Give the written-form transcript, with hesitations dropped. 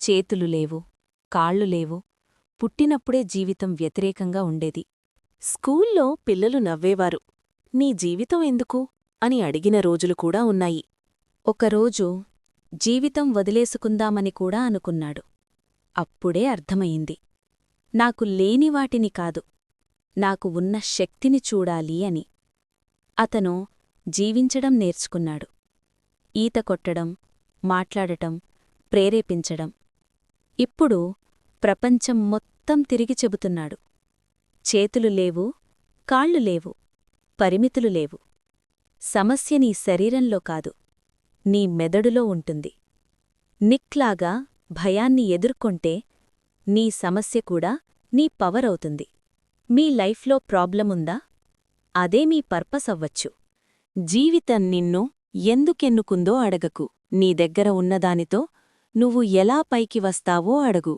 చేతులు లేవు, కాళ్ళు లేవు. పుట్టినప్పుడే జీవితం వ్యతిరేకంగా ఉండేది. స్కూల్లో పిల్లలు నవ్వేవారు. నీ జీవితం ఎందుకు అని అడిగిన రోజులు కూడా ఉన్నాయి. ఒకరోజు జీవితం వదిలేసుకుందామని కూడా అనుకున్నాడు. అప్పుడే అర్థమయింది. నాకు లేనివాటిని కాదు, నాకు ఉన్న శక్తిని చూడాలి అని. అతను జీవించడం నేర్చుకున్నాడు. ఈత కొట్టడం, మాట్లాడటం, ప్రేరేపించడం. ఇప్పుడు ప్రపంచం మొత్తం తిరిగి చెబుతున్నాడు. చేతులు లేవు, కాళ్ళు లేవు, పరిమితులు లేవు. సమస్య నీ శరీరంలో కాదు, నీ మెదడులో ఉంటుంది. నిక్లాగా భయాన్ని ఎదుర్కొంటే నీ సమస్య కూడా నీ పవర్ అవుతుంది. మీ లైఫ్లో ప్రాబ్లముందా? అదే మీ పర్పస్ అవ్వచ్చు. జీవితం నిన్ను ఎందుకెన్నుకుందో అడగకు. నీ దగ్గర ఉన్నదానితో నువ్వు ఎలా పైకి వస్తావో అడుగు.